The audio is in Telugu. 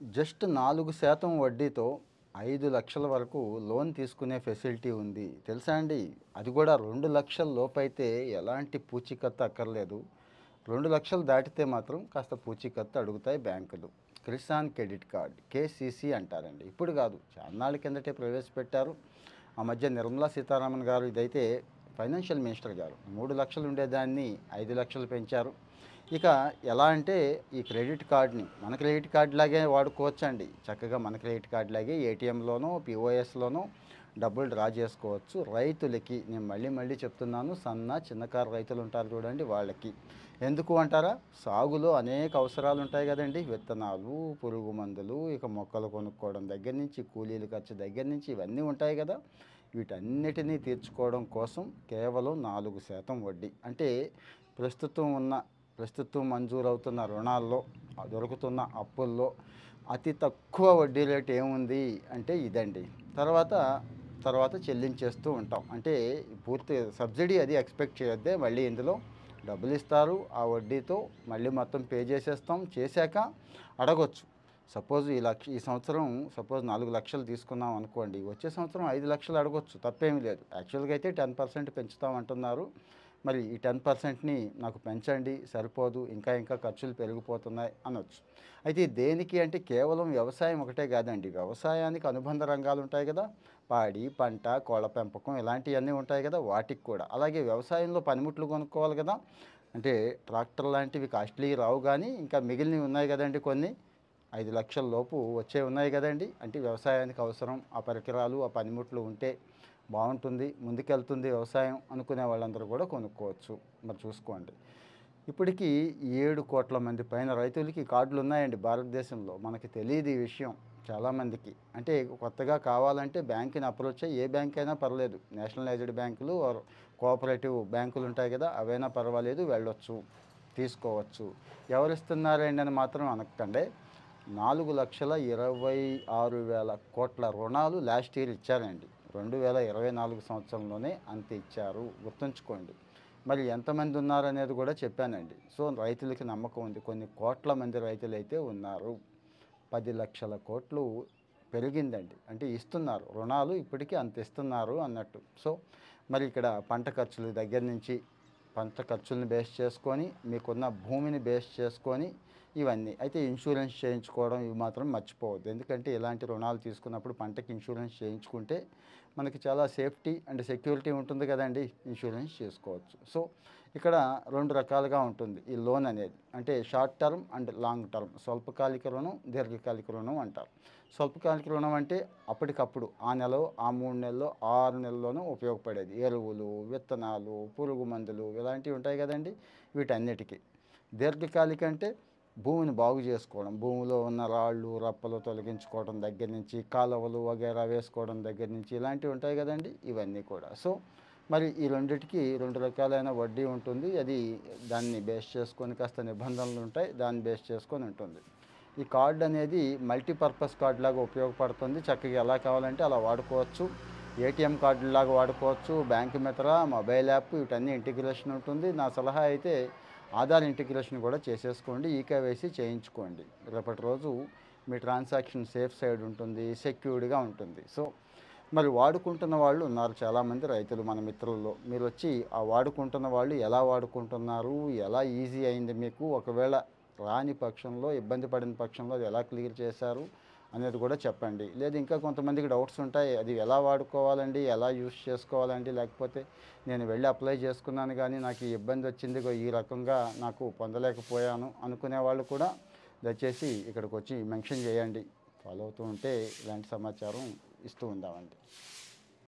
జస్ట్ 4% వడ్డీతో 5,00,000 వరకు లోన్ తీసుకునే ఫెసిలిటీ ఉంది. తెలుసా అండి? అది కూడా 2,00,000 లోపైతే ఎలాంటి పూచీకత్తు అక్కర్లేదు. 2,00,000 దాటితే మాత్రం కాస్త పూచీకత్తు అడుగుతాయి బ్యాంకులు. కిసాన్ క్రెడిట్ కార్డ్ కేసీసీ అంటారండి. ఇప్పుడు కాదు, చాన్నాళ్ళ కిందటే ప్రవేశపెట్టారు. ఆ మధ్య నిర్మలా సీతారామన్ గారు ఇదైతే ఫైనాన్షియల్ మినిస్టర్ గారు 3,00,000 ఉండేదాన్ని 5,00,000 పెంచారు. ఇక ఎలా అంటే ఈ క్రెడిట్ కార్డ్‌ని మన క్రెడిట్ కార్డ్ లాగే వాడుకోవచ్చండి. చక్కగా మన క్రెడిట్ కార్డ్ లాగే ఏటీఎంలోనో, పీఓఎస్‌లోనో డబ్బులు డ్రా చేసుకోవచ్చు. రైతులకి నేను మళ్ళీ మళ్ళీ చెప్తున్నాను, చిన్నకారు రైతులు ఉంటారు చూడండి వాళ్ళకి. ఎందుకు అంటారా? సాగులో అనేక అవసరాలు ఉంటాయి కదండీ! విత్తనాలు, పురుగు మందులు, ఇక మొక్కలు కొనుక్కోవడం దగ్గర నుంచి, కూలీల ఖర్చు దగ్గర నుంచి ఇవన్నీ ఉంటాయి కదా! వీటన్నిటినీ తీర్చుకోవడం కోసం కేవలం 4% వడ్డీ. అంటే ప్రస్తుతం ఉన్న ప్రస్తుతం మంజూరవుతున్న రుణాల్లో, దొరుకుతున్న అప్పుల్లో అతి తక్కువ వడ్డీ రేటు ఏముంది అంటే ఇదండి. తర్వాత తర్వాత చెల్లించేస్తూ ఉంటాం. అంటే పూర్తి సబ్సిడీ అది ఎక్స్‌పెక్ట్ చేయొద్దే. మళ్ళీ ఇందులో డబ్బులిస్తారు. ఆ వడ్డీతో మళ్ళీ మొత్తం పే చేసేస్తాం. చేశాక అడగొచ్చు. సపోజ్ ఈ సంవత్సరం 4,00,000 తీసుకున్నాం అనుకోండి. వచ్చే సంవత్సరం 5,00,000 అడగొచ్చు. తప్పేమీ లేదు. యాక్చువల్‌గా అయితే 10% పెంచుతాం అంటున్నారు. మరి ఈ 10%ని నాకు పెంచండి, సరిపోదు, ఇంకా ఇంకా ఖర్చులు పెరిగిపోతున్నాయి అనొచ్చు. అయితే దేనికి అంటే కేవలం వ్యవసాయం ఒకటే కాదండి. వ్యవసాయానికి అనుబంధ రంగాలు ఉంటాయి కదా! పాడి, పంట, కోళ్ళ పెంపకం ఇలాంటియన్నీ ఉంటాయి కదా! వాటికి కూడా. అలాగే వ్యవసాయంలో పనిముట్లు కొనుక్కోవాలి కదా! అంటే ట్రాక్టర్ లాంటివి కాస్ట్‌లీవి రావు గానీ, ఇంకా మిగిలినవి ఉన్నాయి కదండీ కొన్ని. 5,00,000 లోపు వచ్చేవి ఉన్నాయి కదండీ! అంటే వ్యవసాయానికి అవసరం ఆ పరికరాలు, ఆ పనిముట్లు ఉంటే బావుంటుంది, ముందుకెళ్తుంది వ్యవసాయం అనుకునే వాళ్ళందరూ కూడా కొనుక్కోవచ్చు. మరి చూసుకోండి. ఇప్పటికి 7,00,00,000 మంది పైన రైతులకి కార్డులు ఉన్నాయండి భారతదేశంలో. మనకి తెలీదు ఈ విషయం చాలామందికి. అంటే కొత్తగా కావాలంటే బ్యాంక్‌ని అప్రోచ్ అయ్యి ఏ బ్యాంక్ అయినా పర్లేదు. నేషనలైజ్డ్ బ్యాంకులు ఆర్ కోఆపరేటివ్ బ్యాంకులు ఉంటాయి కదా! అవైనా పర్వాలేదు వెళ్ళొచ్చు, తీసుకోవచ్చు. ఎవరిస్తున్నారండి అని మాత్రం అనకండి. 4,26,000 రుణాలు లాస్ట్ ఇయర్ ఇచ్చారండి. 2024 సంవత్సరంలోనే అంత ఇచ్చారు. గుర్తుంచుకోండి. మరి ఎంతమంది ఉన్నారనేది కూడా చెప్పానండి. సో, రైతులకి నమ్మకం ఉంది. కొన్ని కోట్ల మంది రైతులైతే ఉన్నారు. 10,00,000 కోట్లు పెరిగిందండి. అంటే ఇస్తున్నారు. రుణాలు ఇప్పటికీ అంత ఇస్తున్నారు అన్నట్టు. సో, మరి ఇక్కడ పంట ఖర్చుల దగ్గర నుంచి, పంట ఖర్చులను బేస్ చేసుకొని, మీకున్న భూమిని బేస్ చేసుకొని ఇవన్నీ. అయితే ఇన్సూరెన్స్ చేయించుకోవడం ఇవి మాత్రం మర్చిపోవద్దు. ఎందుకంటే ఇలాంటి రుణాలు తీసుకున్నప్పుడు పంటకి ఇన్సూరెన్స్ చేయించుకుంటే మనకి చాలా సేఫ్టీ అండ్ సెక్యూరిటీ ఉంటుంది కదండీ! ఇన్సూరెన్స్ చేసుకోవచ్చు. సో, ఇక్కడ 2 రకాలుగా ఉంటుంది ఈ లోన్ అనేది. అంటే short term and long term. స్వల్పకాలిక రుణం, దీర్ఘకాలిక రుణం అంటారు. స్వల్పకాలిక రుణం అంటే అప్పటికప్పుడు ఆ నెలో, ఆ 3 నెలల్లో, 6 నెలల్లోనూ ఉపయోగపడేది. ఎరువులు, విత్తనాలు, పురుగు మందులు ఇలాంటివి ఉంటాయి కదండీ! వీటన్నిటికి. దీర్ఘకాలిక అంటే భూమిని బాగు చేసుకోవడం. భూమిలో ఉన్న రాళ్ళు, రప్పలు తొలగించుకోవడం దగ్గర నుంచి, కాలువలు వగైరా వేసుకోవడం దగ్గర నుంచి ఇలాంటివి ఉంటాయి కదండీ! ఇవన్నీ కూడా. సో, మరి ఈ రెండిటికి 2 రకాలైన వడ్డీ ఉంటుంది. అది దాన్ని బేస్ చేసుకొని కాస్త నిబంధనలు ఉంటాయి. దాన్ని బేస్ చేసుకొని ఉంటుంది. ఈ కార్డ్ అనేది మల్టీపర్పస్ కార్డ్ లాగా ఉపయోగపడుతుంది. చక్కగా ఎలా కావాలంటే అలా వాడుకోవచ్చు. ఏటీఎం కార్డులాగా వాడుకోవచ్చు. బ్యాంక్ మిత్ర, మొబైల్ యాప్ వీటన్నీ ఇంటిగ్రేషన్ ఉంటుంది. నా సలహా అయితే ఆధార్ ఇంటిగ్రేషన్ కూడా చేసేసుకోండి. ఈకేవైసీ చేయించుకోండి. రేపటి రోజు మీ ట్రాన్సాక్షన్ సేఫ్ సైడ్ ఉంటుంది, సెక్యూర్డ్‌గా ఉంటుంది. సో, మరి వాడుకుంటున్న వాళ్ళు ఉన్నారు చాలామంది రైతులు మన మిత్రుల్లో. మీరొచ్చి ఆ వాడుకుంటున్న వాళ్ళు ఎలా వాడుకుంటున్నారు? ఎలా ఈజీ అయింది మీకు? ఒకవేళ రాని పక్షంలో, ఇబ్బంది పడిన పక్షంలో అది ఎలా క్లియర్ చేశారు అనేది కూడా చెప్పండి. లేదు ఇంకా కొంతమందికి డౌట్స్ ఉంటాయి. అది ఎలా వాడుకోవాలండి? ఎలా యూజ్ చేసుకోవాలండి? లేకపోతే నేను వెళ్ళి అప్లై చేసుకున్నాను కానీ నాకు ఈ ఇబ్బంది వచ్చింది. ఇగో ఈ రకంగా నాకు పొందలేకపోయాను అనుకునే వాళ్ళు కూడా దయచేసి ఇక్కడికొచ్చి మెన్షన్ చేయండి. ఫాలో అవుతూ ఉంటే ఇలాంటి సమాచారం ఇస్తూ ఉందామండి.